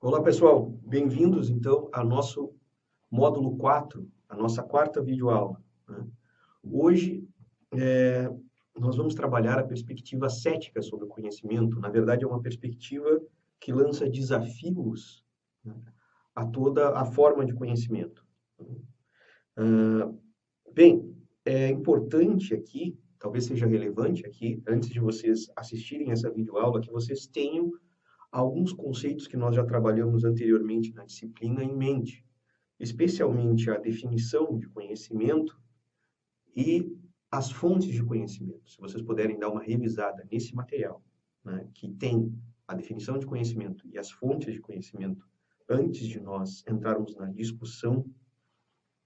Olá, pessoal. Bem-vindos, então, ao nosso módulo 4, a nossa quarta videoaula, né? Hoje, nós vamos trabalhar a perspectiva cética sobre o conhecimento. Na verdade, é uma perspectiva que lança desafios, né, a toda a forma de conhecimento. Bem, é importante aqui, talvez seja relevante aqui, antes de vocês assistirem essa videoaula, que vocês tenham alguns conceitos que nós já trabalhamos anteriormente na disciplina em mente, especialmente a definição de conhecimento e as fontes de conhecimento. Se vocês puderem dar uma revisada nesse material, né, que tem a definição de conhecimento e as fontes de conhecimento, antes de nós entrarmos na discussão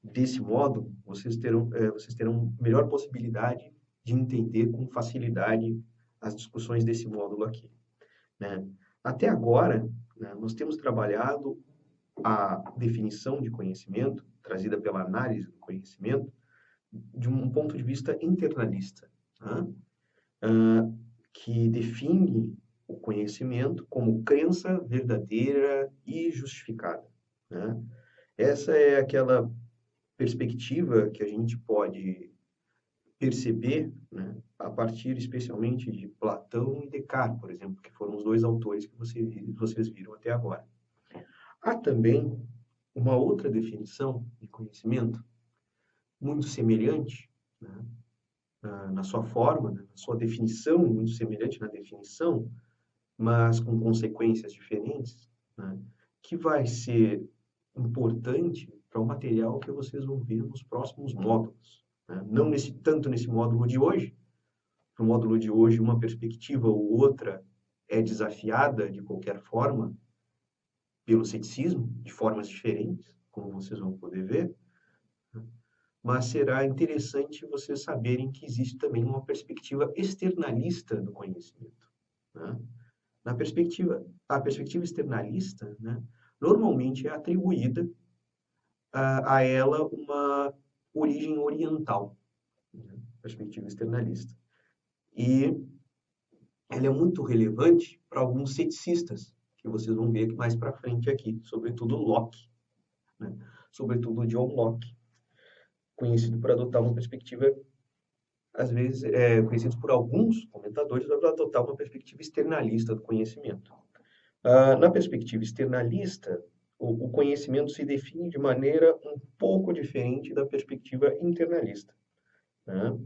desse modo, vocês terão melhor possibilidade de entender com facilidade as discussões desse módulo aqui, né? Até agora, né, nós temos trabalhado a definição de conhecimento, trazida pela análise do conhecimento, de um ponto de vista internalista, né? Que define o conhecimento como crença verdadeira e justificada, né? Essa é aquela perspectiva que a gente pode perceber, né, a partir especialmente de Platão e Descartes, por exemplo, que foram os dois autores que vocês viram até agora. Há também uma outra definição de conhecimento, muito semelhante, né, na sua forma, né, na sua definição, muito semelhante na definição, mas com consequências diferentes, né, que vai ser importante para o material que vocês vão ver nos próximos módulos, né? Não tanto nesse módulo de hoje. No módulo de hoje, uma perspectiva ou outra é desafiada de qualquer forma pelo ceticismo, de formas diferentes, como vocês vão poder ver, né? Mas será interessante vocês saberem que existe também uma perspectiva externalista do conhecimento, né? A perspectiva externalista, né, normalmente é atribuída a ela uma origem oriental, né, perspectiva externalista. E ela é muito relevante para alguns ceticistas, que vocês vão ver mais para frente aqui, sobretudo Locke, né? Sobretudo John Locke, conhecido por adotar uma perspectiva, às vezes, conhecido por alguns comentadores, por adotar uma perspectiva externalista do conhecimento. Na perspectiva externalista, o conhecimento se define de maneira um pouco diferente da perspectiva internalista, né?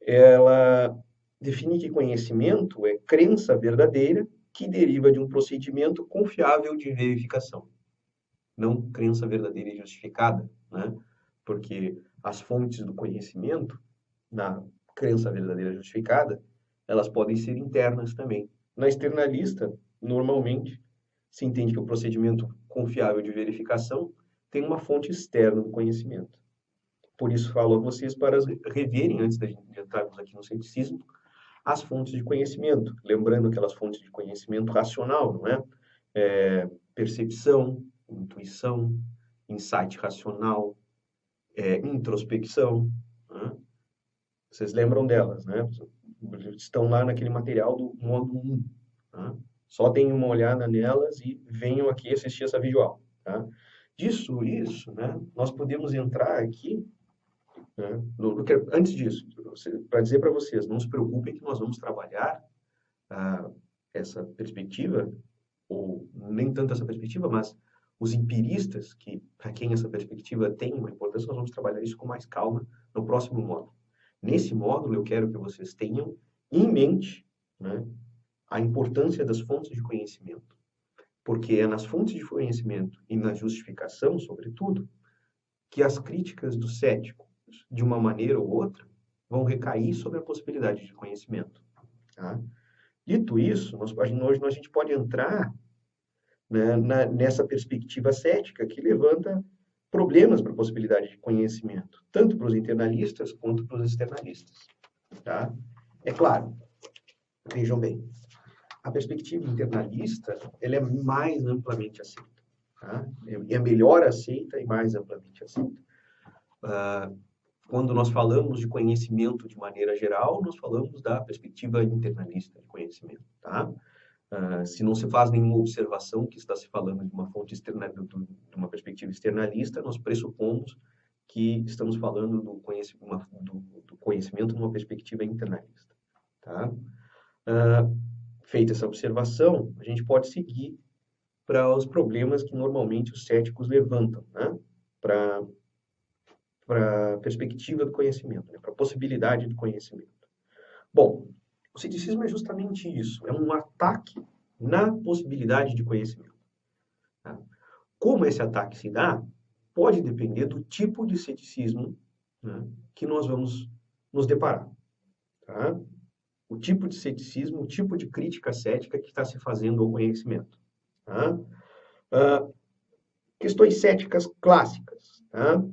Ela define que conhecimento é crença verdadeira que deriva de um procedimento confiável de verificação, não crença verdadeira e justificada, né? Porque as fontes do conhecimento, na crença verdadeira justificada, elas podem ser internas também. Na externalista, normalmente, se entende que o procedimento confiável de verificação tem uma fonte externa do conhecimento. Por isso, falo a vocês para reverem, antes de entrarmos aqui no ceticismo, as fontes de conhecimento. Lembrando aquelas fontes de conhecimento racional, não é? Percepção, intuição, insight racional, introspecção, né? Vocês lembram delas, né? Estão lá naquele material do módulo 1, tá? Só deem uma olhada nelas e venham aqui assistir essa videoaula, tá? Disso, isso, né? Nós podemos entrar aqui, né? Antes disso, para dizer para vocês, não se preocupem que nós vamos trabalhar ah, essa perspectiva, ou nem tanto essa perspectiva, mas os empiristas, que para quem essa perspectiva tem uma importância, nós vamos trabalhar isso com mais calma no próximo módulo. Nesse módulo, eu quero que vocês tenham em mente, né, a importância das fontes de conhecimento, porque é nas fontes de conhecimento e na justificação, sobretudo, que as críticas do cético, de uma maneira ou outra, vão recair sobre a possibilidade de conhecimento, tá? Dito isso, hoje a gente pode entrar, né, nessa perspectiva cética que levanta problemas para a possibilidade de conhecimento, tanto para os internalistas quanto para os externalistas, tá? É claro, vejam bem, a perspectiva internalista, ela é mais amplamente aceita, tá? É melhor aceita e mais amplamente aceita. Quando nós falamos de conhecimento de maneira geral, nós falamos da perspectiva internalista de conhecimento, tá? Se não se faz nenhuma observação que está se falando de uma fonte externa, de uma perspectiva externalista, nós pressupomos que estamos falando do conhecimento numa perspectiva internalista, tá? Ah, Feita essa observação, a gente pode seguir para os problemas que normalmente os céticos levantam, né? Para a perspectiva do conhecimento, né? Para a possibilidade do conhecimento. Bom, o ceticismo é justamente isso, é um ataque na possibilidade de conhecimento. Tá? Como esse ataque se dá, pode depender do tipo de ceticismo, né, que nós vamos nos deparar. Tá? O tipo de ceticismo, o tipo de crítica cética que está se fazendo ao conhecimento. Tá? Ah, Questões céticas clássicas. Tá?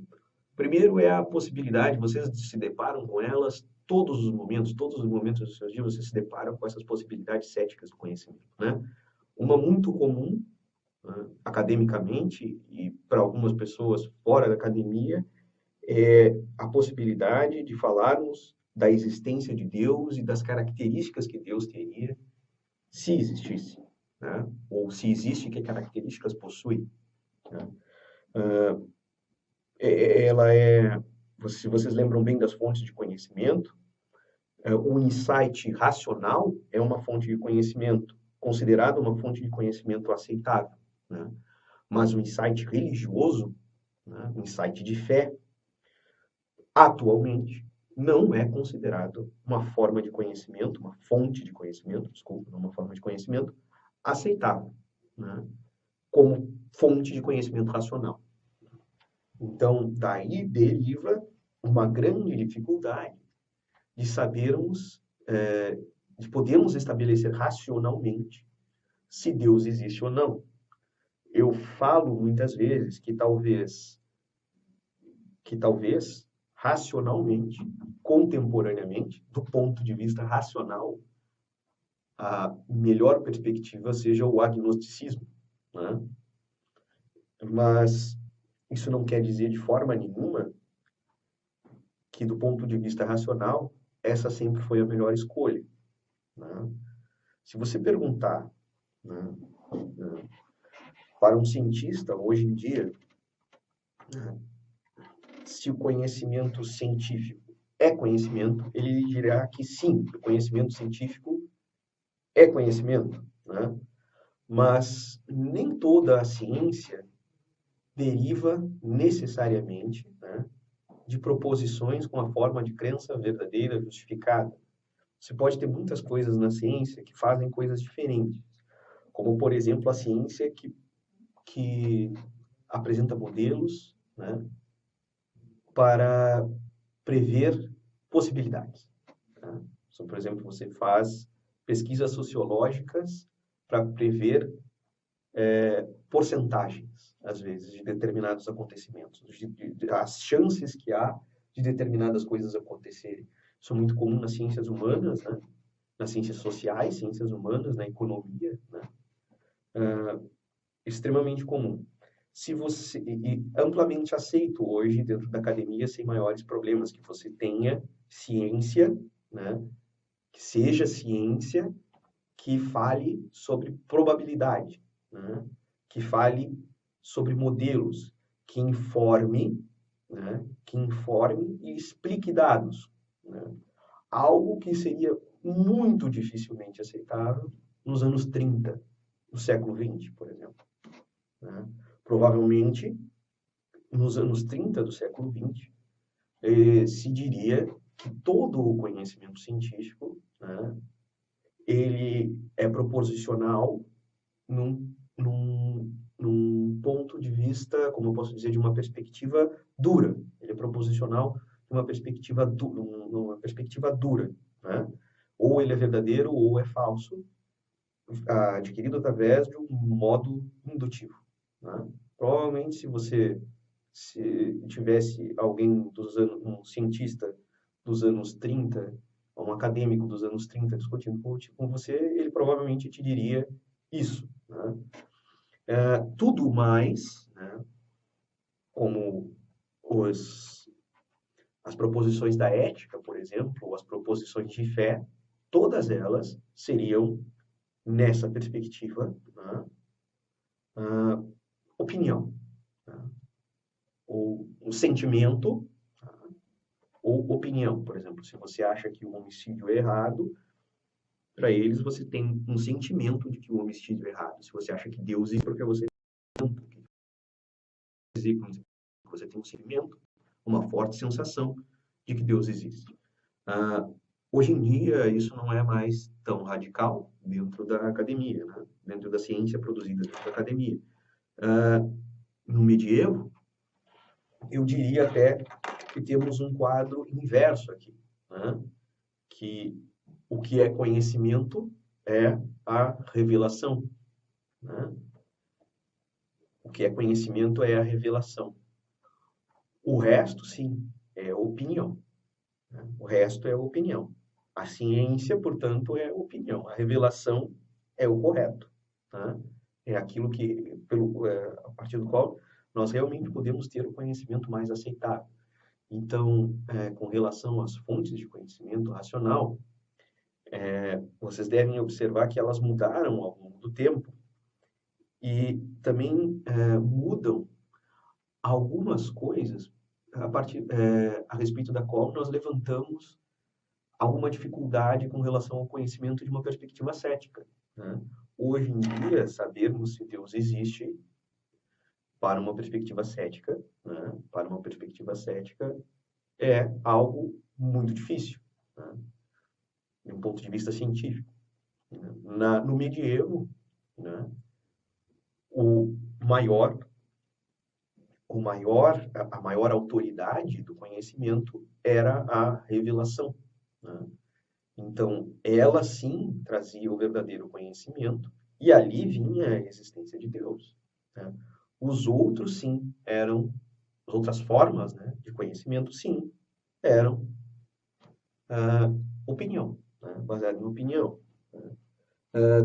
Primeiro é a possibilidade, vocês se deparam com elas todos os momentos dos seus dias, vocês se deparam com essas possibilidades céticas do conhecimento. Né? Uma muito comum, né, academicamente, e para algumas pessoas fora da academia, é a possibilidade de falarmos da existência de Deus e das características que Deus teria se existisse, né? Ou se existe, que características possui. Né? Ela é, se vocês lembram bem das fontes de conhecimento, o insight racional é uma fonte de conhecimento, considerada uma fonte de conhecimento aceitável, né? Mas o insight religioso, né, o insight de fé, atualmente não é considerado uma forma de conhecimento, uma fonte de conhecimento, desculpa, não uma forma de conhecimento aceitável, né, como fonte de conhecimento racional. Então, daí deriva uma grande dificuldade de sabermos, de podermos estabelecer racionalmente se Deus existe ou não. Eu falo muitas vezes que talvez racionalmente, contemporaneamente, do ponto de vista racional, a melhor perspectiva seja o agnosticismo, né? Mas isso não quer dizer de forma nenhuma que, do ponto de vista racional, essa sempre foi a melhor escolha, né? Se você perguntar, né, para um cientista hoje em dia, né, se o conhecimento científico é conhecimento, ele dirá que sim, o conhecimento científico é conhecimento, né? Mas nem toda a ciência deriva necessariamente, né, de proposições com a forma de crença verdadeira, justificada. Você pode ter muitas coisas na ciência que fazem coisas diferentes, como, por exemplo, a ciência que apresenta modelos, né, para prever possibilidades. Tá? Então, por exemplo, você faz pesquisas sociológicas para prever porcentagens, às vezes, de determinados acontecimentos, as chances que há de determinadas coisas acontecerem. Isso é muito comum nas ciências humanas, né? Nas ciências sociais, ciências humanas, na economia, né? Extremamente comum. Se você, e amplamente aceito hoje dentro da academia sem maiores problemas, que você tenha ciência, né? Que seja ciência que fale sobre probabilidade, né? Que fale sobre modelos, que informe, né? Que informe e explique dados, né? Algo que seria muito dificilmente aceitável nos anos 30 do século XX, por exemplo. Né? Provavelmente, nos anos 30 do século XX, se diria que todo o conhecimento científico, né, ele é proposicional num ponto de vista, como eu posso dizer, de uma perspectiva dura. Ele é proposicional de numa perspectiva dura, né? Ou ele é verdadeiro ou é falso, adquirido através de um modo indutivo, né? Provavelmente, se tivesse alguém um cientista dos anos 30, um acadêmico dos anos 30 discutindo com você, ele provavelmente te diria isso, né? Tudo mais, né, como as proposições da ética, por exemplo, ou as proposições de fé, todas elas seriam nessa perspectiva, né, ah, opinião, né, ou um sentimento, tá, ou opinião. Por exemplo, se você acha que o homicídio é errado, para eles você tem um sentimento de que o homicídio é errado. Se você acha que Deus é porque você tem um sentimento, uma forte sensação de que Deus existe. Ah, hoje em dia, isso não é mais tão radical dentro da academia, né? Dentro da ciência produzida dentro da academia. Ah, no medievo, eu diria até que temos um quadro inverso aqui, né? Que o que é conhecimento é a revelação, né? O que é conhecimento é a revelação. O resto, sim, é opinião, né? O resto é opinião. A ciência, portanto, é opinião. A revelação é o correto, tá? É aquilo que, a partir do qual nós realmente podemos ter o conhecimento mais aceitável. Então, com relação às fontes de conhecimento racional, vocês devem observar que elas mudaram ao longo do tempo e também mudam algumas coisas a respeito da qual nós levantamos alguma dificuldade com relação ao conhecimento de uma perspectiva cética, né? Hoje em dia, sabermos se Deus existe para uma perspectiva cética, né? Para uma perspectiva cética é algo muito difícil, né? De um ponto de vista científico, né? No medievo, né? O maior, a maior autoridade do conhecimento era a revelação, né? Então, ela sim trazia o verdadeiro conhecimento, e ali vinha a existência de Deus, né? Os outros, sim, eram, as outras formas, né, de conhecimento, sim, eram ah, opinião, né, baseado em opinião.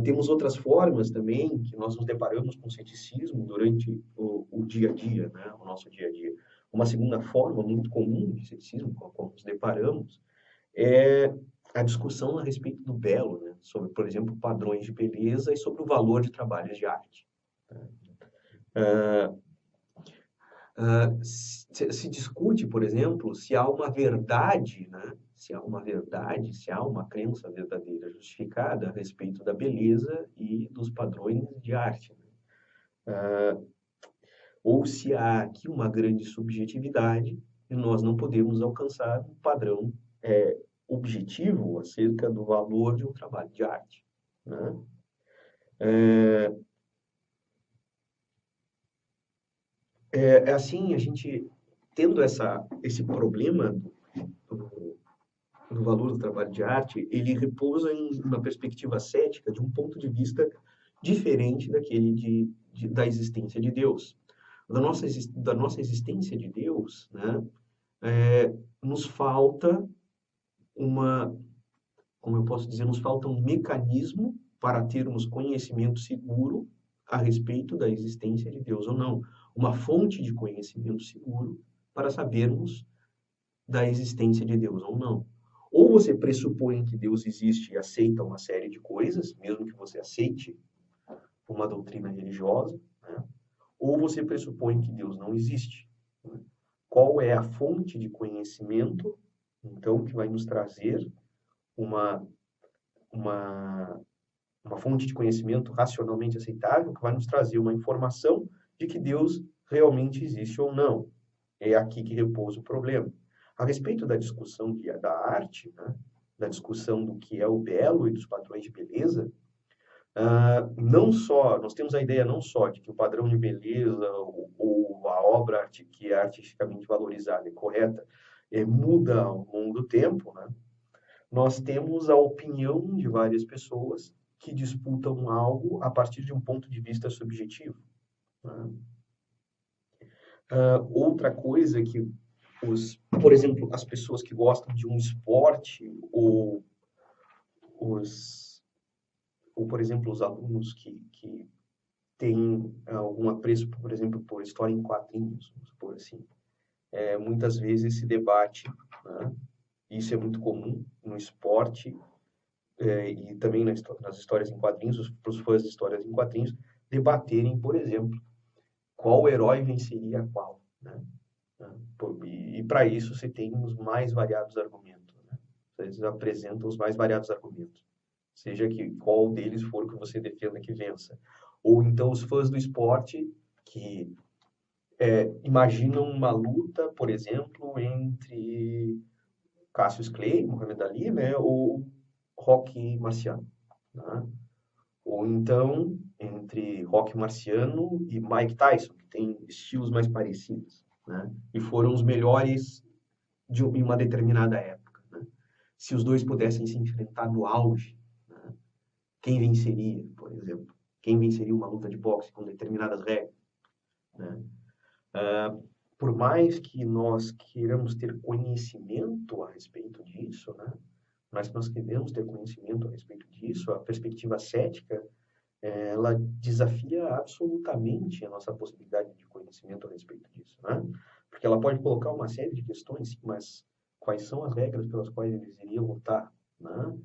Temos outras formas também que nós nos deparamos com ceticismo durante o dia a dia, né, o nosso dia a dia. Uma segunda forma muito comum de ceticismo com a qual nos deparamos é a discussão a respeito do belo, né? Sobre, por exemplo, padrões de beleza e sobre o valor de trabalhos de arte. Se discute, por exemplo, se há uma verdade, né? Se há uma verdade, se há uma crença verdadeira justificada a respeito da beleza e dos padrões de arte, né? Ou se há aqui uma grande subjetividade e nós não podemos alcançar um padrão objetivo acerca do valor de um trabalho de arte, né? É assim, a gente tendo esse problema do, do valor do trabalho de arte, ele repousa em uma perspectiva cética de um ponto de vista diferente daquele da existência de Deus. Da nossa existência de Deus, né, nos falta uma, como eu posso dizer, nos falta um mecanismo para termos conhecimento seguro a respeito da existência de Deus ou não. Uma fonte de conhecimento seguro para sabermos da existência de Deus ou não. Ou você pressupõe que Deus existe e aceita uma série de coisas, mesmo que você aceite uma doutrina religiosa, né? Ou você pressupõe que Deus não existe, né? Qual é a fonte de conhecimento, então, que vai nos trazer uma, uma, uma fonte de conhecimento racionalmente aceitável, que vai nos trazer uma informação de que Deus realmente existe ou não? É aqui que repousa o problema. A respeito da discussão da arte, né, da discussão do que é o belo e dos padrões de beleza, não só, nós temos a ideia não só de que o padrão de beleza ou a obra que é artisticamente valorizada e correta muda ao longo do tempo, né? Nós temos a opinião de várias pessoas que disputam algo a partir de um ponto de vista subjetivo, né? Outra coisa que por exemplo, as pessoas que gostam de um esporte os, ou por exemplo, os alunos que têm algum apreço, por exemplo, por história em quadrinhos, vamos supor assim, muitas vezes se debate, né? Isso é muito comum no esporte, e também nas histórias em quadrinhos, para os fãs de histórias em quadrinhos, debaterem, por exemplo, qual herói venceria qual, né? E para isso você tem os mais variados argumentos, né? Eles apresentam os mais variados argumentos, seja que qual deles for que você defenda que vença. Ou então os fãs do esporte que imaginam uma luta, por exemplo, entre Cassius Clay, Muhammad Ali, né, ou Rocky Marciano, né? Ou então entre Rocky Marciano e Mike Tyson, que tem estilos mais parecidos, né? E foram os melhores em uma determinada época, né? Se os dois pudessem se enfrentar no auge, né? Quem venceria, por exemplo? Quem venceria uma luta de boxe com determinadas regras, né? Por mais que nós queiramos ter conhecimento a respeito disso, né? Mas nós queremos ter conhecimento a respeito disso, a perspectiva cética, ela desafia absolutamente a nossa possibilidade de conhecimento a respeito disso, né? Porque ela pode colocar uma série de questões, sim, mas quais são as regras pelas quais eles iriam lutar, né?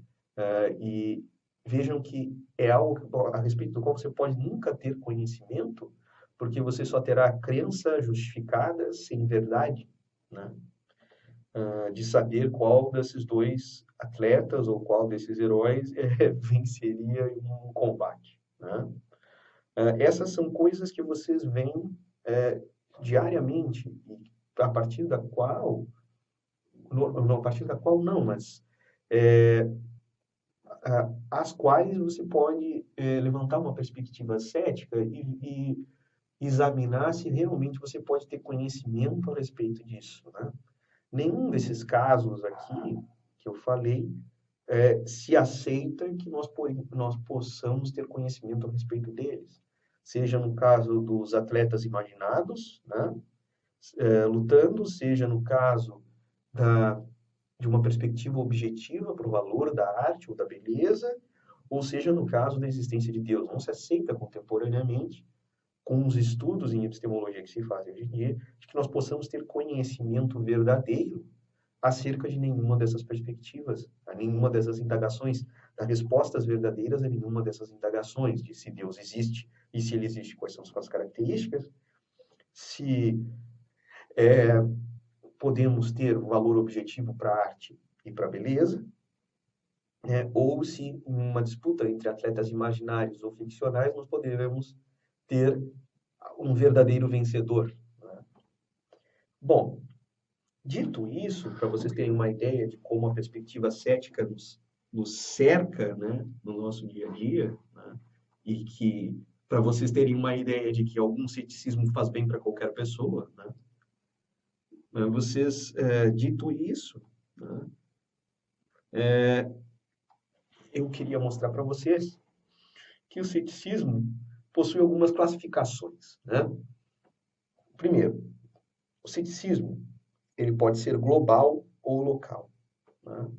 E vejam que é algo a respeito do qual você pode nunca ter conhecimento, porque você só terá crença justificada sem verdade, né? De saber qual desses dois atletas ou qual desses heróis venceria em um combate, né? Essas são coisas que vocês veem diariamente, e a partir da qual, a partir da qual não, mas é, as quais você pode levantar uma perspectiva cética e examinar se realmente você pode ter conhecimento a respeito disso, né? Nenhum desses casos aqui que eu falei se aceita que nós possamos ter conhecimento a respeito deles. Seja no caso dos atletas imaginados, né, lutando, seja no caso da, de uma perspectiva objetiva para o valor da arte ou da beleza, ou seja no caso da existência de Deus. Não se aceita contemporaneamente, com os estudos em epistemologia que se fazem hoje em dia, de que nós possamos ter conhecimento verdadeiro acerca de nenhuma dessas perspectivas, a nenhuma dessas indagações, dar respostas verdadeiras a nenhuma dessas indagações, de se Deus existe e se ele existe, quais são suas características, se podemos ter um valor objetivo para a arte e para a beleza, né? Ou se, em uma disputa entre atletas imaginários ou ficcionais, nós poderemos ter um verdadeiro vencedor, né? Bom, dito isso, para vocês terem uma ideia de como a perspectiva cética nos cerca, né, no nosso dia a dia, né, e que, para vocês terem uma ideia de que algum ceticismo faz bem para qualquer pessoa, né, dito isso, né, eu queria mostrar para vocês que o ceticismo possui algumas classificações, né? Primeiro, o ceticismo ele pode ser global ou local, né?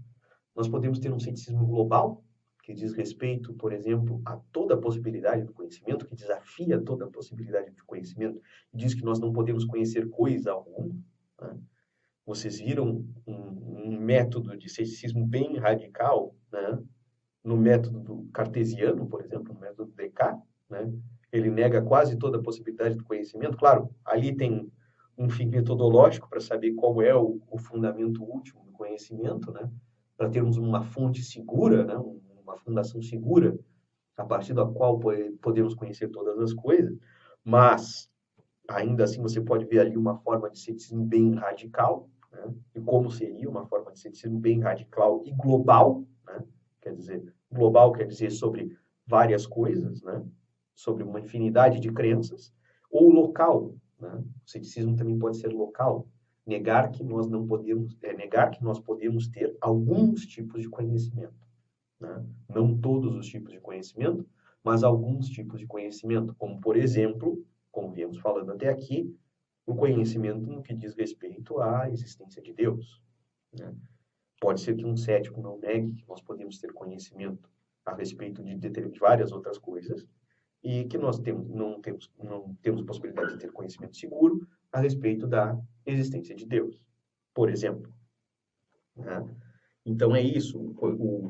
Nós podemos ter um ceticismo global, que diz respeito, por exemplo, a toda a possibilidade do conhecimento, que desafia toda a possibilidade de conhecimento, e diz que nós não podemos conhecer coisa alguma, né? Vocês viram um método de ceticismo bem radical, né? No método do cartesiano, por exemplo, no método Descartes, né? Ele nega quase toda a possibilidade do conhecimento. Claro, ali tem um fim metodológico para saber qual é o fundamento último do conhecimento, né? Para termos uma fonte segura, né? Uma fundação segura, a partir da qual podemos conhecer todas as coisas, mas ainda assim você pode ver ali uma forma de ceticismo bem radical, né? E como seria uma forma de ceticismo bem radical e global, né? Quer dizer, global quer dizer sobre várias coisas, né? Sobre uma infinidade de crenças, ou local, né? O ceticismo também pode ser local, negar que nós não podemos, negar que nós podemos ter alguns tipos de conhecimento, né? Não todos os tipos de conhecimento, mas alguns tipos de conhecimento, como por exemplo, como viemos falando até aqui, o conhecimento no que diz respeito à existência de Deus, né? Pode ser que um cético não negue que nós podemos ter conhecimento a respeito de várias outras coisas e que nós não temos possibilidade de ter conhecimento seguro a respeito da existência de Deus, por exemplo, né? Então é isso,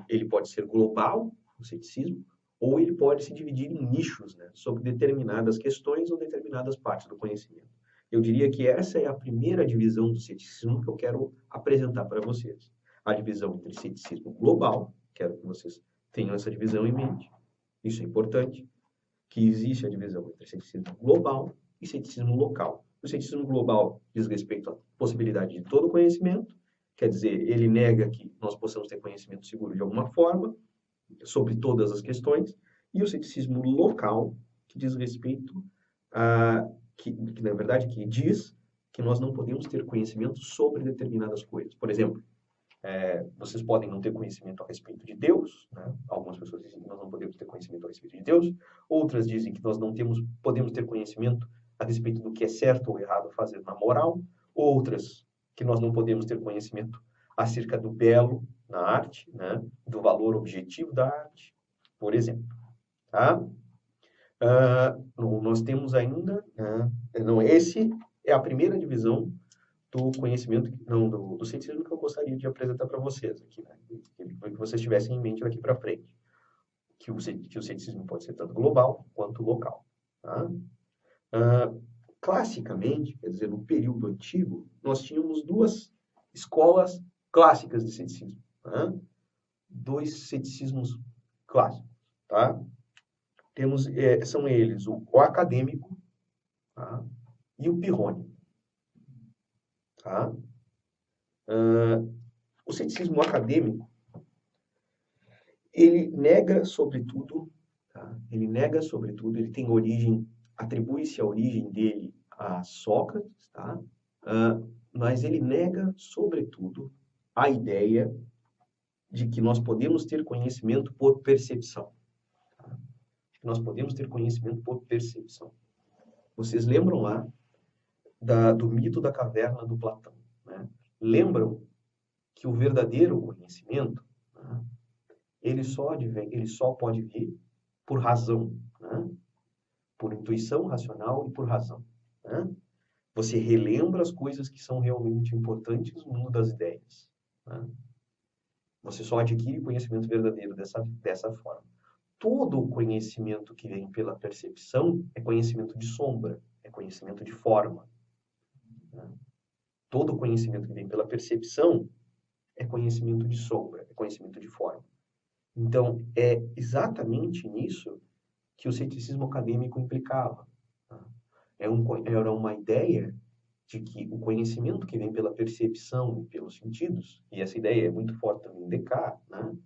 ele pode ser global, o ceticismo, ou ele pode se dividir em nichos, né, sobre determinadas questões ou determinadas partes do conhecimento. Eu diria que essa é a primeira divisão do ceticismo que eu quero apresentar para vocês. A divisão entre ceticismo global, quero que vocês tenham essa divisão em mente, isso é importante, que existe a divisão entre ceticismo global e ceticismo local. O ceticismo global diz respeito à possibilidade de todo conhecimento, quer dizer, ele nega que nós possamos ter conhecimento seguro de alguma forma, sobre todas as questões, e o ceticismo local, que diz respeito a, que na verdade, que diz que nós não podemos ter conhecimento sobre determinadas coisas. Por exemplo, vocês podem não ter conhecimento a respeito de Deus, né? Algumas pessoas dizem que nós não podemos ter conhecimento a respeito de Deus, outras dizem que nós não podemos ter conhecimento a respeito do que é certo ou errado fazer na moral, outras que nós não podemos ter conhecimento acerca do belo na arte, né? Do valor objetivo da arte, por exemplo. Tá? Nós temos ainda, não, esse é a primeira divisão do conhecimento, não, do ceticismo que eu gostaria de apresentar para vocês aqui, né? Que vocês tivessem em mente daqui para frente. Que o ceticismo pode ser tanto global quanto local. Tá? Ah, classicamente, quer dizer, no período antigo, nós tínhamos duas escolas clássicas de ceticismo. Tá? Dois ceticismos clássicos. Tá? São eles o acadêmico, tá? E o pirrônico. Tá? O ceticismo acadêmico, ele nega sobretudo, tá? Ele nega sobretudo, ele tem origem, atribui-se a origem dele a Sócrates, tá? Mas ele nega sobretudo a ideia de que nós podemos ter conhecimento por percepção. Tá? Nós podemos ter conhecimento por percepção. Vocês lembram lá do mito da caverna do Platão, né? Lembram que o verdadeiro conhecimento, né, ele só pode vir por razão, né? Por intuição racional e por razão. Né? Você relembra as coisas que são realmente importantes no mundo das ideias. Né? Você só adquire conhecimento verdadeiro dessa forma. Todo o conhecimento que vem pela percepção é conhecimento de sombra, é conhecimento de forma. Né? Todo o conhecimento que vem pela percepção é conhecimento de sombra, é conhecimento de forma. Então, é exatamente nisso que o ceticismo acadêmico implicava. Tá? Era uma ideia de que o conhecimento que vem pela percepção e pelos sentidos, e essa ideia é muito forte também em Descartes, né?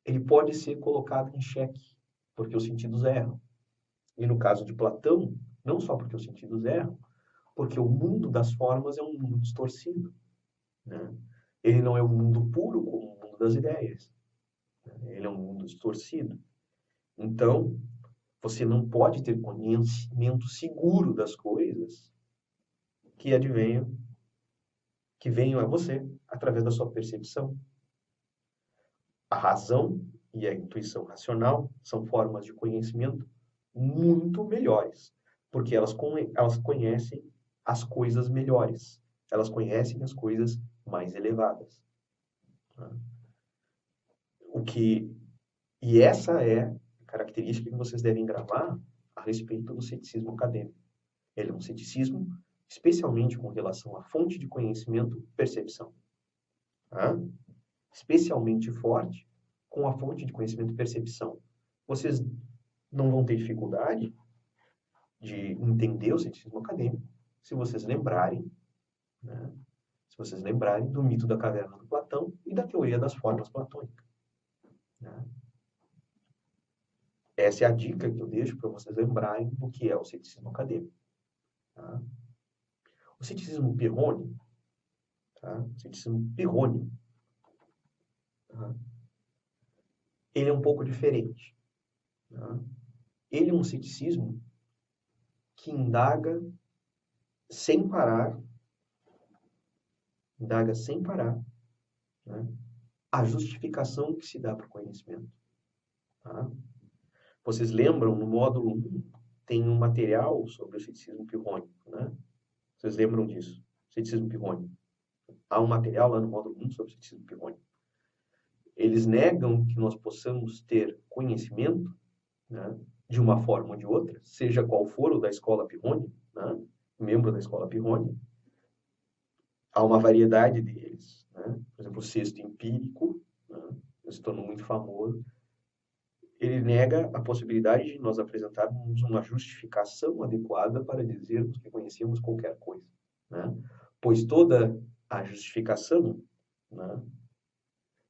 Ele pode ser colocado em xeque, porque os sentidos erram. E no caso de Platão, não só porque os sentidos erram, porque o mundo das formas é um mundo distorcido. Né? Ele não é um mundo puro como o mundo das ideias. Né? Ele é um mundo distorcido. Então, você não pode ter conhecimento seguro das coisas que que venham a você através da sua percepção. A razão e a intuição racional são formas de conhecimento muito melhores, porque elas conhecem as coisas melhores, elas conhecem as coisas mais elevadas. Tá? E essa é a característica que vocês devem gravar a respeito do ceticismo acadêmico. Ele é um ceticismo especialmente com relação à fonte de conhecimento, percepção. Tá? Especialmente forte com a fonte de conhecimento, percepção. Vocês não vão ter dificuldade de entender o ceticismo acadêmico se vocês lembrarem, né? Se vocês lembrarem do mito da caverna do Platão e da teoria das formas platônicas. Né? Essa é a dica que eu deixo para vocês lembrarem do que é o ceticismo acadêmico. Tá? O ceticismo pirrônico, tá? O ceticismo pirrônico, tá? Ele é um pouco diferente. Tá? Ele é um ceticismo que sem parar, sem parar, né, a justificação que se dá para o conhecimento. Tá? Vocês lembram, no módulo 1, tem um material sobre o ceticismo pirrônico. Né? Vocês lembram disso? Ceticismo pirrônico. Há um material lá no módulo 1 sobre ceticismo pirrônico. Eles negam que nós possamos ter conhecimento, né, de uma forma ou de outra, seja qual for o da escola Pirroni, né, membro da escola Pirroni. Há uma variedade deles, né? Por exemplo, o sexto empírico, né, se tornou muito famoso. Ele nega a possibilidade de nós apresentarmos uma justificação adequada para dizermos que conhecemos qualquer coisa, né? Pois toda a justificação, né,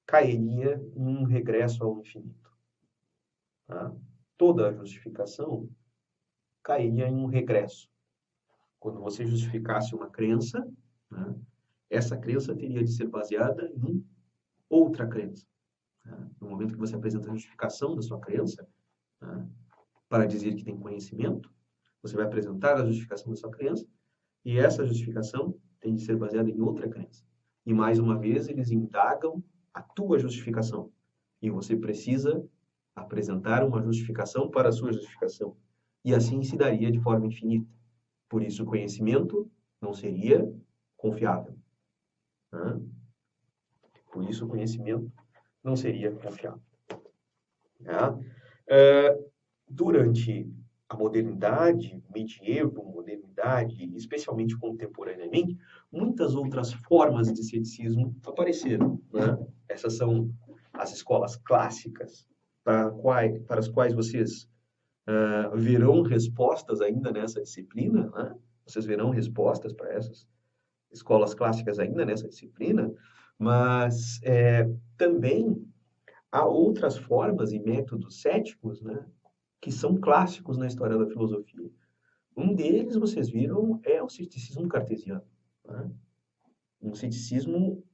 cairia em um regresso ao infinito. Tá? Toda a justificação cairia em um regresso. Quando você justificasse uma crença, né, essa crença teria de ser baseada em outra crença. Né? No momento que você apresenta a justificação da sua crença, né, para dizer que tem conhecimento, você vai apresentar a justificação da sua crença, e essa justificação tem de ser baseada em outra crença. E mais uma vez, eles indagam a tua justificação. E você precisa apresentar uma justificação para a sua justificação. E assim se daria de forma infinita. Por isso, o conhecimento não seria confiável. Né? Por isso, o conhecimento não seria confiável. Tá? Durante a modernidade, medievo, modernidade, especialmente contemporaneamente, muitas outras formas de ceticismo apareceram. Né? Essas são as escolas clássicas, para as quais vocês verão respostas ainda nessa disciplina, né? Vocês verão respostas para essas escolas clássicas ainda nessa disciplina, mas também há outras formas e métodos céticos, né, que são clássicos na história da filosofia. Um deles, vocês viram, é o ceticismo cartesiano. Né? Um ceticismo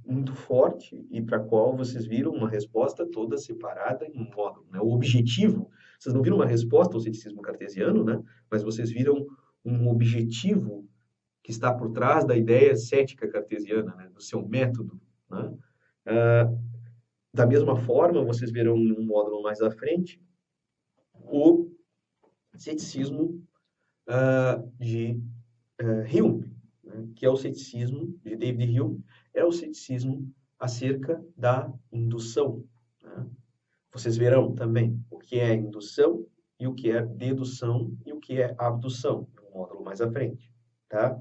muito forte e para qual vocês viram uma resposta toda separada em um módulo. Né? O objetivo, vocês não viram uma resposta ao ceticismo cartesiano, né? Mas vocês viram um objetivo que está por trás da ideia cética cartesiana, né? Do seu método. Né? Da mesma forma, vocês verão em um módulo mais à frente, o ceticismo de Hume, né? Que é o ceticismo de David Hume, é o ceticismo acerca da indução. Né? Vocês verão também o que é indução e o que é dedução e o que é abdução, no módulo mais à frente. Tá?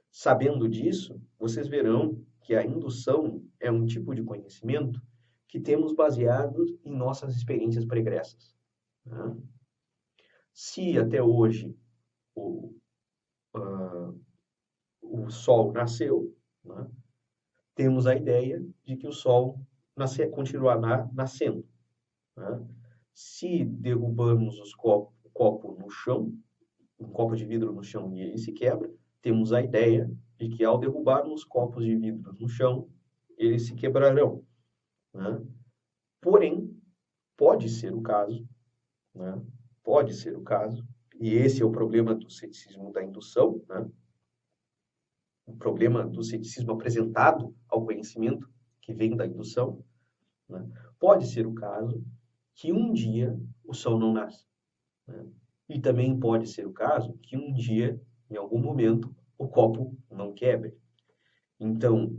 Sabendo disso, vocês verão que a indução é um tipo de conhecimento que temos baseado em nossas experiências pregressas. Né? Se até hoje o, o Sol nasceu, né, temos a ideia de que o Sol continuará nascendo. Né? Se derrubamos o copo no chão, um copo de vidro no chão e ele se quebra, temos a ideia de que ao derrubarmos copos de vidro no chão, eles se quebrarão. Né? Porém, pode ser o caso, né? Pode ser o caso, e esse é o problema do ceticismo da indução, né? O problema do ceticismo apresentado ao conhecimento que vem da indução, né? Pode ser o caso que um dia o sol não nasce. Né? E também pode ser o caso que um dia, em algum momento, o copo não quebre. Então,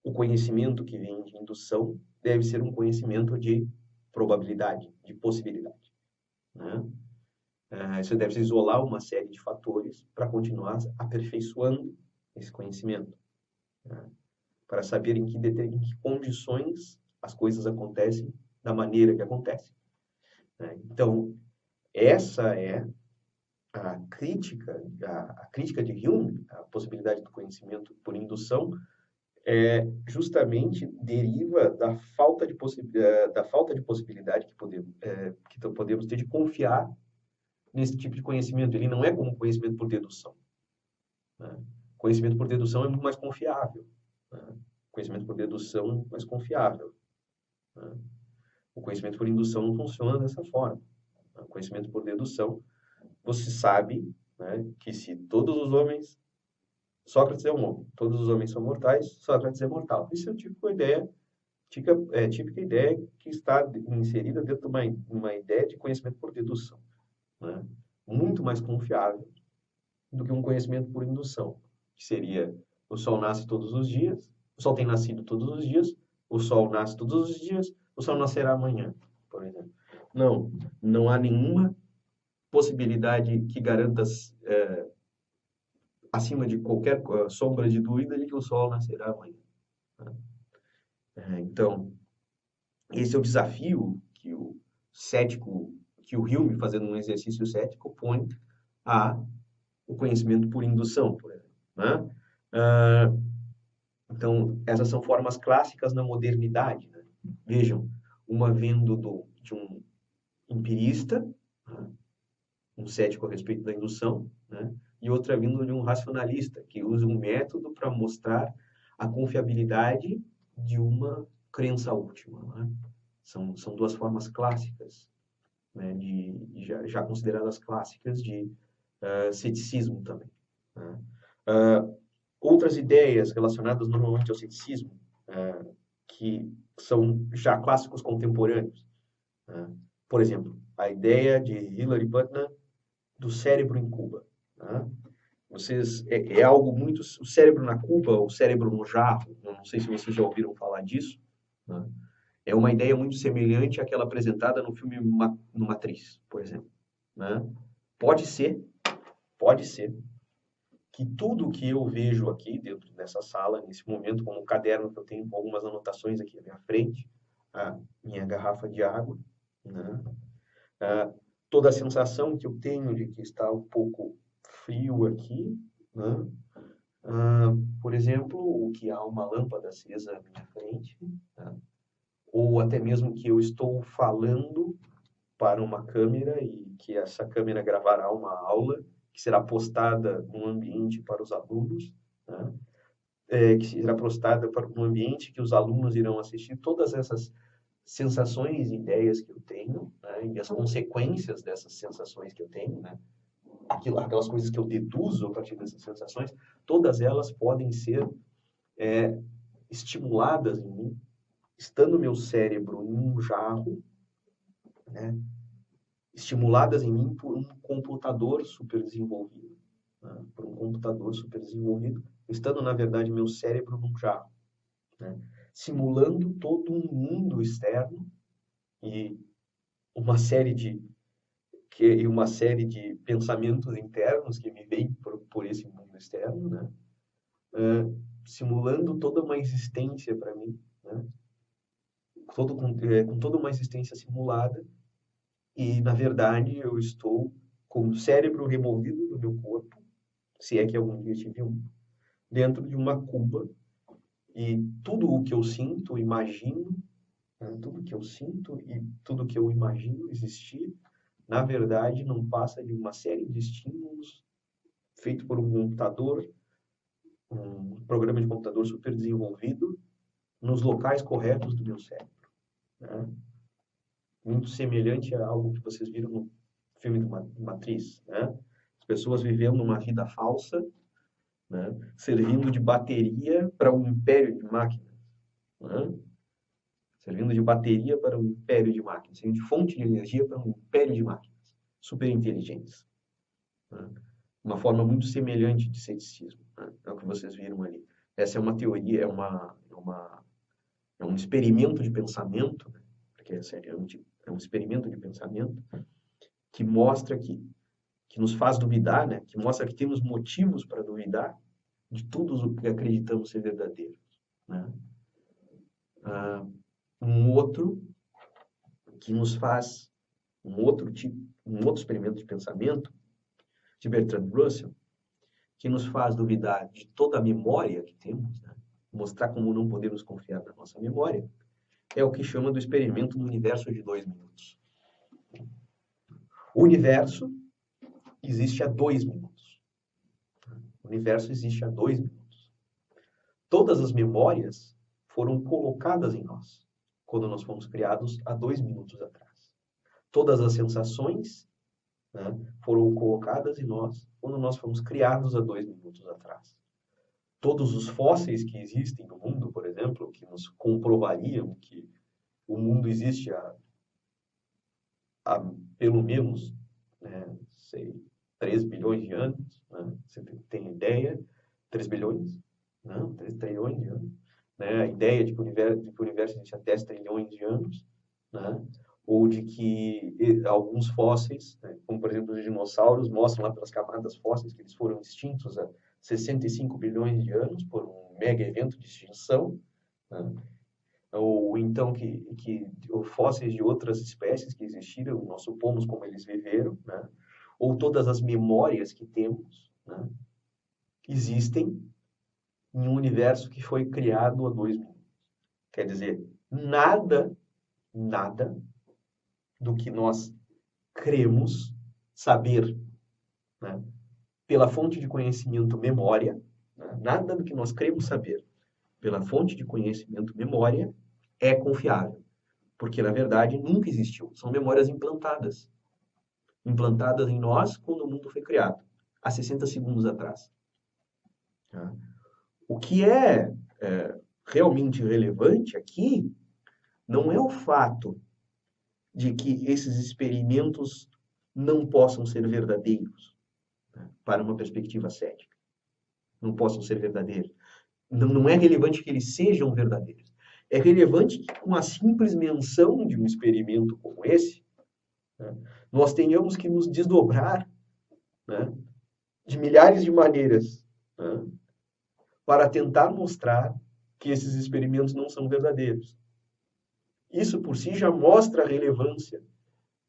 o conhecimento que vem de indução deve ser um conhecimento de probabilidade, de possibilidade. Né? Você deve isolar uma série de fatores para continuar aperfeiçoando esse conhecimento. Né? Para saber em que condições as coisas acontecem da maneira que acontecem. Né? Então, essa é a crítica de Hume, a possibilidade do conhecimento por indução, justamente deriva da falta de possibilidade que podemos ter de confiar nesse tipo de conhecimento. Ele não é como conhecimento por dedução. Né? Conhecimento por dedução é muito mais confiável. Né? Conhecimento por dedução é muito mais confiável. Né? O conhecimento por indução não funciona dessa forma. O conhecimento por dedução, você sabe, né, que se todos os homens... Sócrates é um homem. Todos os homens são mortais, Sócrates é mortal. Isso é típica ideia que está inserida dentro de uma ideia de conhecimento por dedução. Né? Muito mais confiável do que um conhecimento por indução, que seria o Sol nasce todos os dias, o Sol tem nascido todos os dias, o Sol nasce todos os dias, o Sol nascerá amanhã, por exemplo. Não, não há nenhuma possibilidade que garanta, acima de qualquer sombra de dúvida, de que o Sol nascerá amanhã. Né? Então, esse é o desafio que o cético, que o Hume, fazendo um exercício cético, põe a o conhecimento por indução, por exemplo. Né? Ah, então, essas são formas clássicas na modernidade. Né? Vejam, uma vindo de um empirista, né? Um cético a respeito da indução, né? E outra vindo de um racionalista, que usa um método para mostrar a confiabilidade de uma crença última. Né? São duas formas clássicas, né? Já consideradas clássicas de ceticismo também. Né? Outras ideias relacionadas normalmente ao ceticismo, que são já clássicos contemporâneos. Né? Por exemplo, a ideia de Hilary Putnam do cérebro em Cuba. Né? É algo muito... O cérebro na Cuba, o cérebro no jarro, não sei se vocês já ouviram falar disso, né? É uma ideia muito semelhante àquela apresentada no filme no Matrix, por exemplo. Né? Pode ser, pode ser, que tudo que eu vejo aqui dentro dessa sala, nesse momento, como um caderno que eu tenho com algumas anotações aqui à minha frente, a minha garrafa de água, né? Toda a sensação que eu tenho de que está um pouco frio aqui, né? Por exemplo, o que há uma lâmpada acesa à minha frente, né? Ou até mesmo que eu estou falando para uma câmera e que essa câmera gravará uma aula que será postada num ambiente para os alunos, né? Que será postada para um ambiente que os alunos irão assistir. Todas essas sensações e ideias que eu tenho, né? E as consequências dessas sensações que eu tenho, né? Aquelas coisas que eu deduzo a partir dessas sensações, todas elas podem ser estimuladas em mim, estando meu cérebro em um jarro, né? Estimuladas em mim por um computador super desenvolvido, né? Por um computador super desenvolvido, estando, na verdade, meu cérebro num jarro, né? Simulando todo um mundo externo e uma série de uma série de pensamentos internos que me vêm por esse mundo externo, né? Simulando toda uma existência para mim, né? Com toda uma existência simulada e, na verdade, eu estou com o cérebro removido do meu corpo, se é que algum dia tive um, dentro de uma cuba e tudo o que eu sinto, imagino, né? Tudo que eu sinto e tudo que eu imagino existir, na verdade, não passa de uma série de estímulos feito por um computador, um programa de computador super desenvolvido nos locais corretos do meu cérebro, né? Muito semelhante a algo que vocês viram no filme do Matrix, né? As pessoas vivendo uma vida falsa, né? Servindo de bateria para um império de máquinas, né? Servindo de bateria para um império de máquinas, servindo de fonte de energia para um império de máquinas super inteligentes, né? Uma forma muito semelhante de ceticismo, né? É o que vocês viram ali. Essa é uma teoria, é um experimento de pensamento, né? Porque é um experimento de pensamento que mostra que nos faz duvidar, né? Que mostra que temos motivos para duvidar de tudo o que acreditamos ser verdadeiro, né? Um outro que nos faz um outro experimento de pensamento de Bertrand Russell, que nos faz duvidar de toda a memória que temos, né? Mostrar como não podemos confiar na nossa memória, é o que chama do experimento do universo de 2 minutos. O universo existe há 2 minutos. O universo existe há 2 minutos. Todas as memórias foram colocadas em nós quando nós fomos criados há 2 minutos atrás. Todas as sensações, né, foram colocadas em nós quando nós fomos criados há 2 minutos atrás. Todos os fósseis que existem no mundo, por exemplo, que nos comprovariam que o mundo existe há pelo menos, né, sei, 3 bilhões de anos, né? Você tem ideia? 3 bilhões? Não, 3 trilhões de anos. Né? A ideia de que o universo existe há 10 trilhões de anos, né? Ou de que alguns fósseis, né? Como por exemplo os dinossauros, mostram lá pelas camadas fósseis que eles foram extintos há 65 bilhões de anos por um mega evento de extinção, né? Ou então que fósseis de outras espécies que existiram, nós supomos como eles viveram, né? Ou todas as memórias que temos, né? Existem em um universo que foi criado há 2 mil. Quer dizer, nada do que nós cremos saber, né, pela fonte de conhecimento memória, né, nada do que nós cremos saber pela fonte de conhecimento memória é confiável, porque na verdade nunca existiu. São memórias implantadas em nós quando o mundo foi criado, há 60 segundos atrás. Tá? O que é realmente relevante aqui não é o fato de que esses experimentos não possam ser verdadeiros, né, para uma perspectiva cética. Não possam ser verdadeiros. Não é relevante que eles sejam verdadeiros. É relevante que, com a simples menção de um experimento como esse, né, nós tenhamos que nos desdobrar, né, de milhares de maneiras, né, para tentar mostrar que esses experimentos não são verdadeiros. Isso por si já mostra a relevância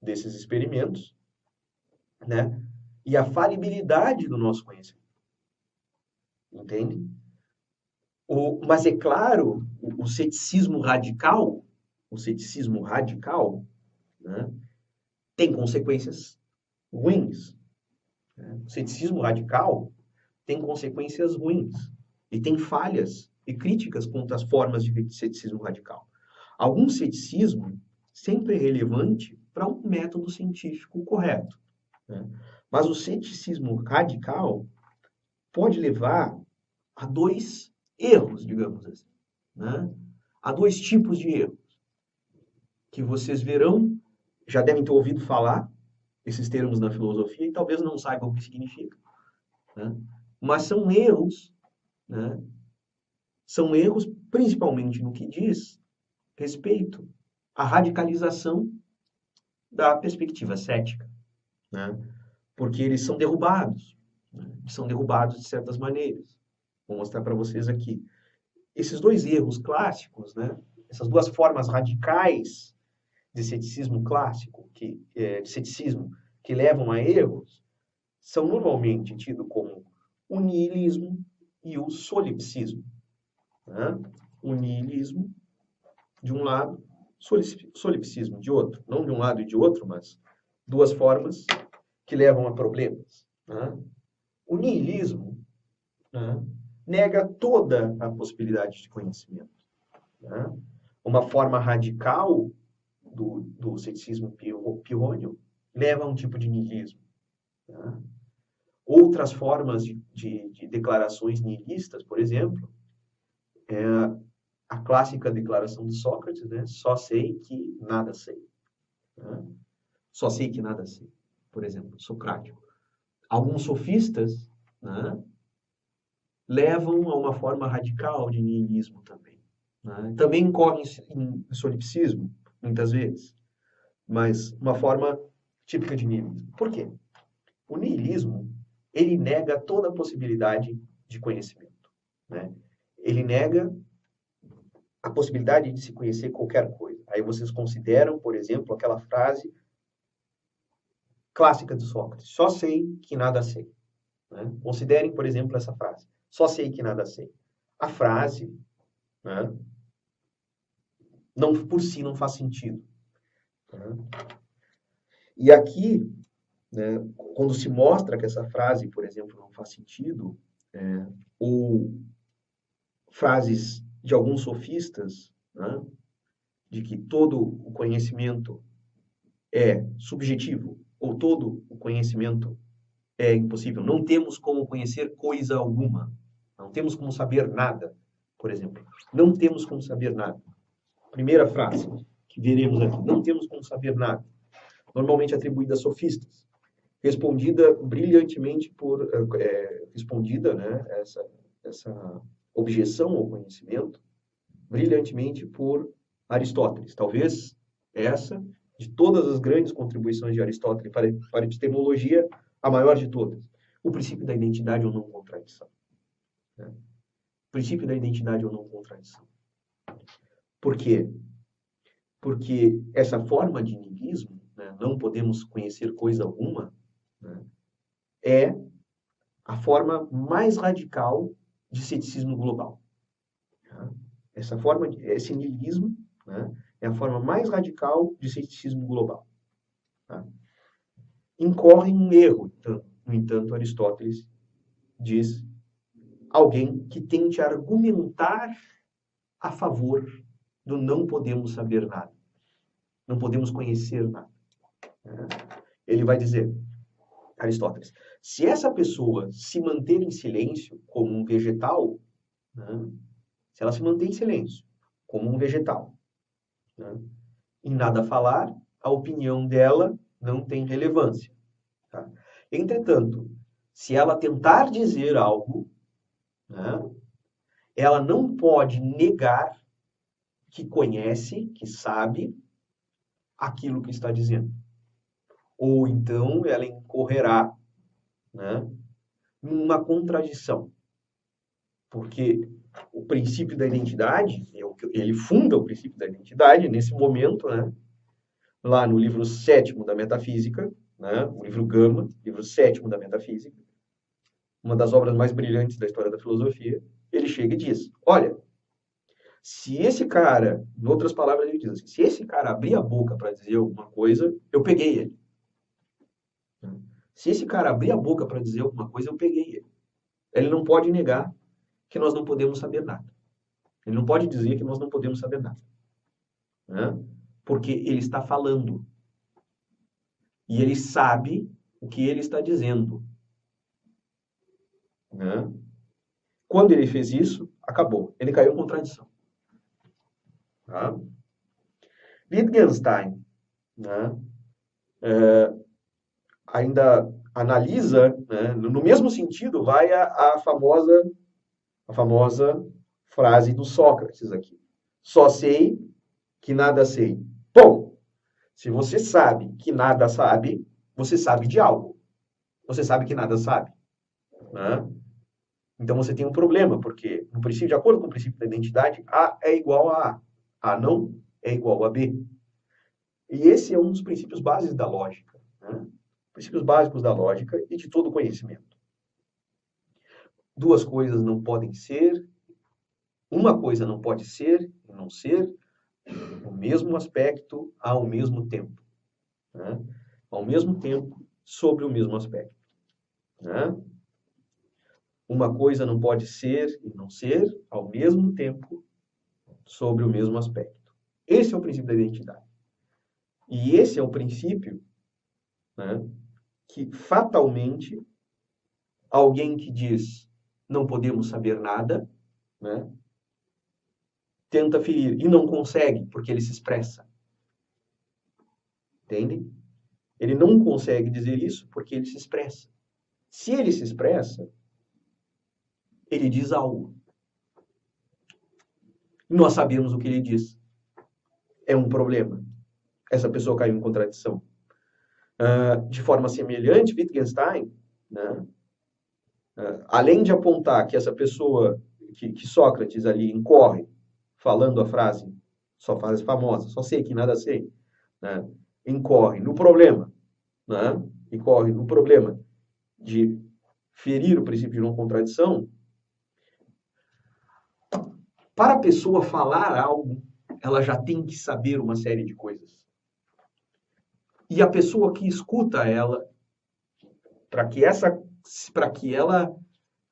desses experimentos, né? E a falibilidade do nosso conhecimento. Entende? Mas é claro, o ceticismo radical, né, tem consequências ruins. Né? O ceticismo radical tem consequências ruins e tem falhas e críticas contra as formas de ceticismo radical. Algum ceticismo sempre é relevante para um método científico correto. Né? Mas o ceticismo radical pode levar a 2 erros, digamos assim. Né? Há 2 tipos de erros que vocês verão, já devem ter ouvido falar esses termos na filosofia e talvez não saibam o que significa. Né? Mas né? São erros principalmente no que diz respeito à radicalização da perspectiva cética. Né? Porque eles são derrubados. Né? São derrubados de certas maneiras. Vou mostrar para vocês aqui. Esses 2 erros clássicos, né? Essas 2 formas radicais de ceticismo clássico, de ceticismo, que levam a erros, são normalmente tidos como o niilismo e o solipsismo. Né? O niilismo, de um lado, solipsismo de outro. Não de um lado e de outro, mas 2 formas que levam a problemas. Né? O niilismo, né, nega toda a possibilidade de conhecimento. Né? Uma forma radical do ceticismo pirrônio leva a um tipo de niilismo. Né? Outras formas de declarações niilistas, por exemplo, é a clássica declaração de Sócrates, né? Só sei que nada sei. Né? Só sei que nada sei, por exemplo, socrático. Alguns sofistas, né, levam a uma forma radical de niilismo também. Né? Também incorrem em solipsismo, muitas vezes, mas uma forma típica de niilismo. Por quê? O niilismo, ele nega toda a possibilidade de conhecimento. Né? Ele nega a possibilidade de se conhecer qualquer coisa. Aí vocês consideram, por exemplo, aquela frase clássica de Sócrates: só sei que nada sei. Né? Considerem, por exemplo, essa frase: só sei que nada sei. A frase, né, não, por si não faz sentido. Né? E aqui, né, quando se mostra que essa frase, por exemplo, não faz sentido, ou frases de alguns sofistas, né, de que todo o conhecimento é subjetivo, ou todo o conhecimento é impossível. Não temos como conhecer coisa alguma. Não temos como saber nada, por exemplo. Não temos como saber nada. Primeira frase que veremos aqui. Não temos como saber nada. Normalmente atribuída a sofistas. Respondida brilhantemente respondida, né, essa objeção ao conhecimento brilhantemente por Aristóteles. Talvez essa, de todas as grandes contribuições de Aristóteles para a epistemologia, a maior de todas. O princípio da identidade ou não contradição. Né? O princípio da identidade ou não contradição. Por quê? Porque essa forma de niilismo, né, não podemos conhecer coisa alguma, né, é a forma mais radical de ceticismo global. Tá? Esse niilismo, né, é a forma mais radical de ceticismo global. Tá? Incorre em um erro, então, no entanto, Aristóteles diz alguém que tente argumentar a favor do não podemos saber nada, não podemos conhecer nada. Né? Ele vai dizer, Aristóteles, se essa pessoa se manter em silêncio como um vegetal, né, se ela se manter em silêncio como um vegetal, né, e nada falar, a opinião dela não tem relevância. Tá? Entretanto, se ela tentar dizer algo, né, ela não pode negar que conhece, que sabe aquilo que está dizendo. Ou então ela incorrerá, né, numa contradição. Porque o princípio da identidade, ele funda o princípio da identidade nesse momento, né, lá no livro 7º da Metafísica, né, o livro Gama, livro 7º da Metafísica, uma das obras mais brilhantes da história da filosofia, ele chega e diz, olha, se esse cara, em outras palavras ele diz assim, se esse cara abrir a boca para dizer alguma coisa, eu peguei ele. Se esse cara abrir a boca para dizer alguma coisa, eu peguei ele. Ele não pode negar que nós não podemos saber nada. Ele não pode dizer que nós não podemos saber nada. Né? Porque ele está falando. E ele sabe o que ele está dizendo. Né? Quando ele fez isso, acabou. Ele caiu em contradição. Tá? Wittgenstein, né, ainda analisa, né, no mesmo sentido, vai a famosa frase do Sócrates aqui. Só sei que nada sei. Bom, se você sabe que nada sabe, você sabe de algo. Você sabe que nada sabe. Né? Então você tem um problema, porque no princípio, de acordo com o princípio da identidade, A é igual a A. A não é igual a B. E esse é um dos princípios básicos da lógica. Né? Princípios básicos da lógica e de todo conhecimento. Duas coisas não podem ser, uma coisa não pode ser e não ser o mesmo aspecto ao mesmo tempo. Né? Ao mesmo tempo, sobre o mesmo aspecto. Né? Uma coisa não pode ser e não ser ao mesmo tempo sobre o mesmo aspecto. Esse é o princípio da identidade. E esse é o princípio, né, que fatalmente alguém que diz não podemos saber nada, né, tenta ferir e não consegue porque ele se expressa. Entende? Ele não consegue dizer isso porque ele se expressa. Se ele se expressa, ele diz algo. Nós sabemos o que ele diz. É um problema. Essa pessoa caiu em contradição. De forma semelhante, Wittgenstein, né, além de apontar que essa pessoa, que Sócrates ali incorre, falando a frase famosa, só sei que nada sei, né, incorre no problema, né, incorre no problema de ferir o princípio de não contradição, para a pessoa falar algo, ela já tem que saber uma série de coisas. E a pessoa que escuta ela, para que ela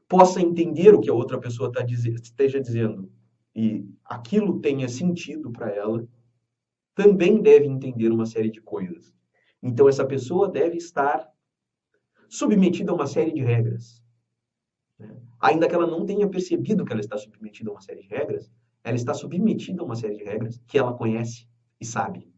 possa entender o que a outra pessoa esteja dizendo e aquilo tenha sentido para ela, também deve entender uma série de coisas. Então, essa pessoa deve estar submetida a uma série de regras. Ainda que ela não tenha percebido que ela está submetida a uma série de regras, ela está submetida a uma série de regras que ela conhece e sabe.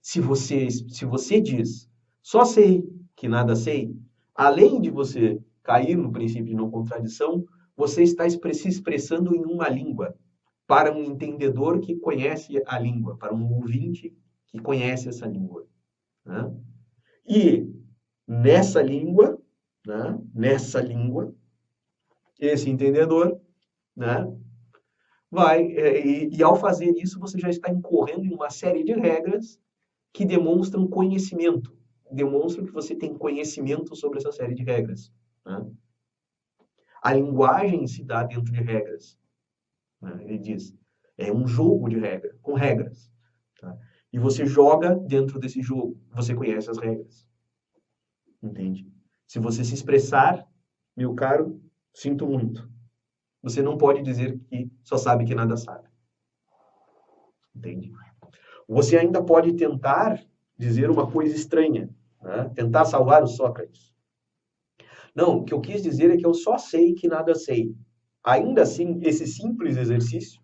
Se você diz, só sei que nada sei, além de você cair no princípio de não contradição, você está se expressando em uma língua para um entendedor que conhece a língua, para um ouvinte que conhece essa língua, né? E nessa língua, esse entendedor, né, e ao fazer isso, você já está incorrendo em uma série de regras que demonstram conhecimento, demonstram que você tem conhecimento sobre essa série de regras, né? A linguagem se dá dentro de regras, né? Ele diz, é um jogo de regras, com regras, tá? E você joga dentro desse jogo, você conhece as regras, entende? Se você se expressar, meu caro, sinto muito. Você não pode dizer que só sabe que nada sabe, entende? Você ainda pode tentar dizer uma coisa estranha, né? Tentar salvar o Sócrates. Não, o que eu quis dizer é que eu só sei que nada sei. Ainda assim, esse simples exercício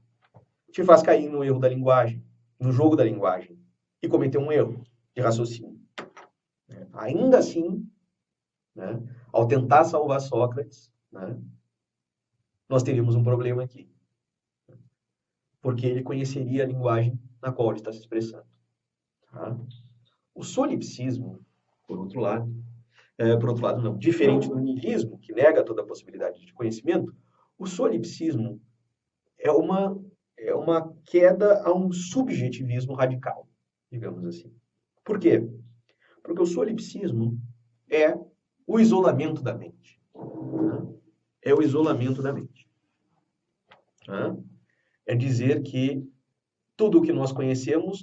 te faz cair no erro da linguagem, no jogo da linguagem, e cometer um erro de raciocínio. Ainda assim, né, ao tentar salvar Sócrates, né, nós teríamos um problema aqui, porque ele conheceria a linguagem na qual ele está se expressando. Tá? O solipsismo, por outro lado não, diferente do niilismo, que nega toda a possibilidade de conhecimento, o solipsismo é uma queda a um subjetivismo radical, digamos assim. Por quê? Porque o solipsismo é o isolamento da mente. Né? É o isolamento da mente. Né? É dizer que tudo o que nós conhecemos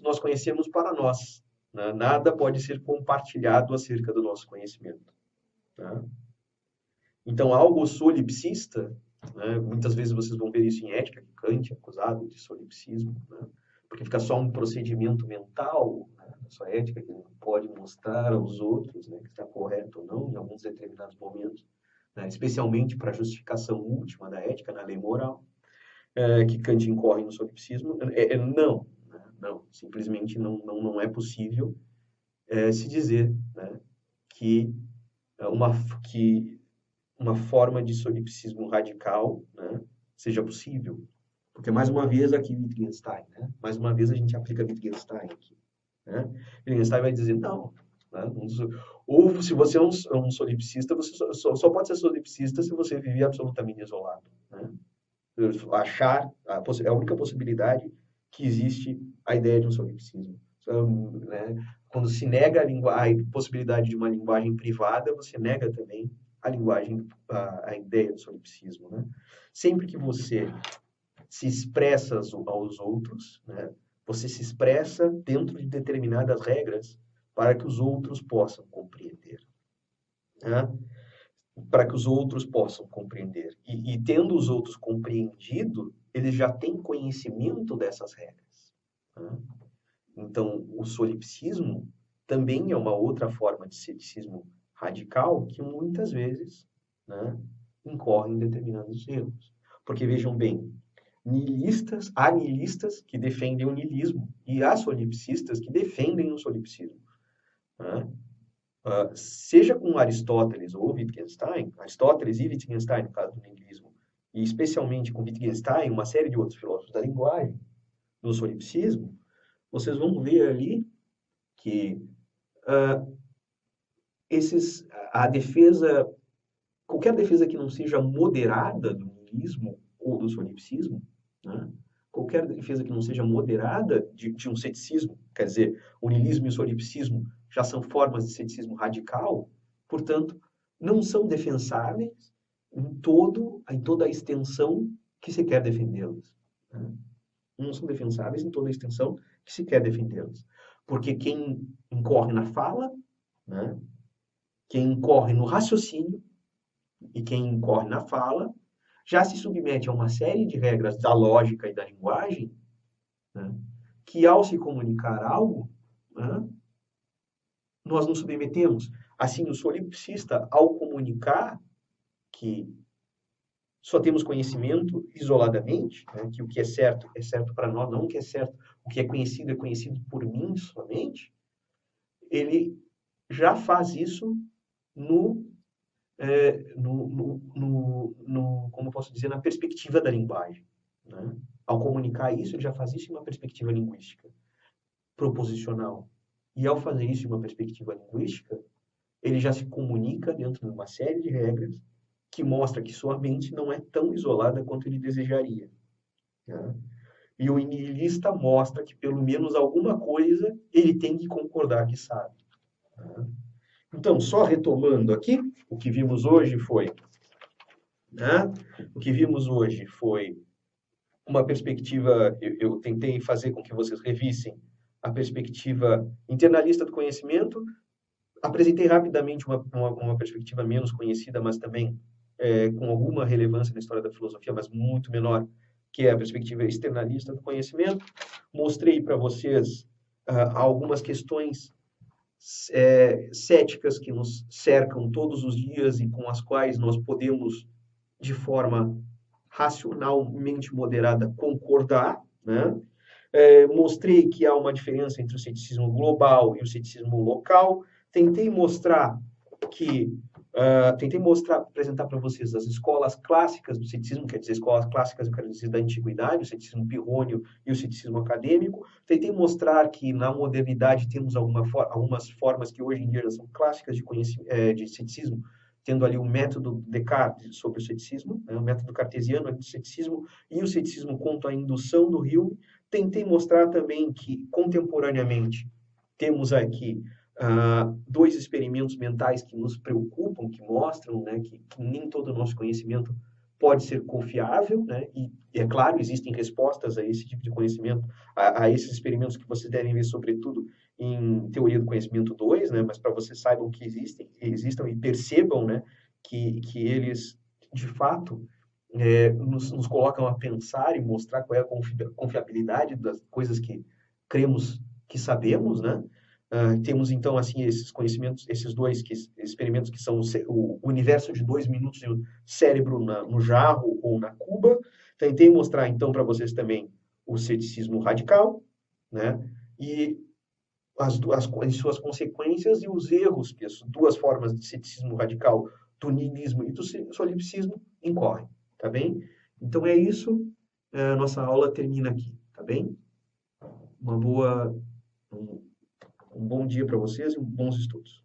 para nós. Né? Nada pode ser compartilhado acerca do nosso conhecimento. Né? Então, algo solipsista, né? Muitas vezes vocês vão ver isso em ética, que Kant é acusado de solipsismo, né? Porque fica só um procedimento mental, né? Na sua ética, que não pode mostrar aos outros, né, que está correto ou não em alguns determinados momentos, né? Especialmente para a justificação última da ética, na lei moral, que Kant incorre no solipsismo. Não, né? Não, simplesmente não é possível se dizer, né, que, uma, que uma forma de solipsismo radical, né, seja possível. Porque, mais uma vez, aqui Wittgenstein, né? Mais uma vez a gente aplica Wittgenstein aqui. Né? Wittgenstein vai dizer, não. Né? Ou se você é um solipsista, você só pode ser solipsista se você vive absolutamente isolado. Né? Achar, a única possibilidade que existe a ideia de um solipsismo. Então, né? Quando se nega a possibilidade de uma linguagem privada, você nega também a linguagem, a ideia do solipsismo. Né? Sempre que você se expressa aos outros, né? Você se expressa dentro de determinadas regras para que os outros possam compreender. Né? Para que os outros possam compreender. E tendo os outros compreendido, eles já têm conhecimento dessas regras. Né? Então, o solipsismo também é uma outra forma de ceticismo radical que muitas vezes, né, incorre em determinados erros. Porque vejam bem, há niilistas que defendem o niilismo e há solipsistas que defendem o solipsismo. Né? Seja com Aristóteles ou Wittgenstein, Aristóteles e Wittgenstein, no caso do niilismo, e especialmente com Wittgenstein, uma série de outros filósofos da linguagem, no solipsismo, vocês vão ver ali que a defesa, qualquer defesa que não seja moderada do niilismo ou do solipsismo, né? Qualquer defesa que não seja moderada de um ceticismo, quer dizer, o niilismo e o solipsismo já são formas de ceticismo radical, portanto, não são defensáveis em toda a extensão que se quer defendê-los. Né? Não são defensáveis em toda a extensão que se quer defendê-los. Porque quem incorre na fala, né? Quem incorre no raciocínio e quem incorre na fala já se submete a uma série de regras da lógica e da linguagem, né, que ao se comunicar algo, né, nós nos submetemos. Assim, o solipsista, ao comunicar que só temos conhecimento isoladamente, né, que o que é certo para nós, não o que é certo, o que é conhecido por mim somente, ele já faz isso no como eu posso dizer, na perspectiva da linguagem, né? Ao comunicar isso, ele já faz isso em uma perspectiva linguística, proposicional. E ao fazer isso em uma perspectiva linguística, ele já se comunica dentro de uma série de regras que mostra que sua mente não é tão isolada quanto ele desejaria, né? E o nihilista mostra que pelo menos alguma coisa ele tem que concordar que sabe, né? Então, só retomando aqui, o que vimos hoje foi, né? O que vimos hoje foi uma perspectiva, eu tentei fazer com que vocês revissem a perspectiva internalista do conhecimento, apresentei rapidamente uma perspectiva menos conhecida, mas também com alguma relevância na história da filosofia, mas muito menor, que é a perspectiva externalista do conhecimento. Mostrei para vocês algumas questões céticas que nos cercam todos os dias e com as quais nós podemos, de forma racionalmente moderada, concordar, né? Mostrei que há uma diferença entre o ceticismo global e o ceticismo local. Tentei mostrar apresentar para vocês as escolas clássicas do ceticismo, quer dizer, escolas clássicas, eu quero dizer, da antiguidade, o ceticismo pirrônio e o ceticismo acadêmico. Tentei mostrar que na modernidade temos algumas formas que hoje em dia já são clássicas de ceticismo, tendo ali o método Descartes sobre o ceticismo, né, o método cartesiano do ceticismo e o ceticismo quanto à indução do Hume. Tentei mostrar também que, contemporaneamente, temos aqui dois experimentos mentais que nos preocupam, que mostram, né, que nem todo o nosso conhecimento pode ser confiável, né? E é claro, existem respostas a esse tipo de conhecimento, a esses experimentos que vocês devem ver, sobretudo, em Teoria do Conhecimento 2, né? Mas para vocês saibam que existam e percebam, né, que eles, de fato, nos colocam a pensar e mostrar qual é a confiabilidade das coisas que cremos que sabemos, né? Temos então assim esses conhecimentos, esses dois experimentos que são o universo de 2 minutos e o cérebro no jarro ou na cuba. Tentei mostrar então para vocês também o ceticismo radical, né? E as suas consequências e os erros que as duas formas de ceticismo radical, do niilismo e do solipsismo, incorrem, tá bem? Então é isso, nossa aula termina aqui, tá bem? Uma boa, um, um bom dia para vocês e bons estudos.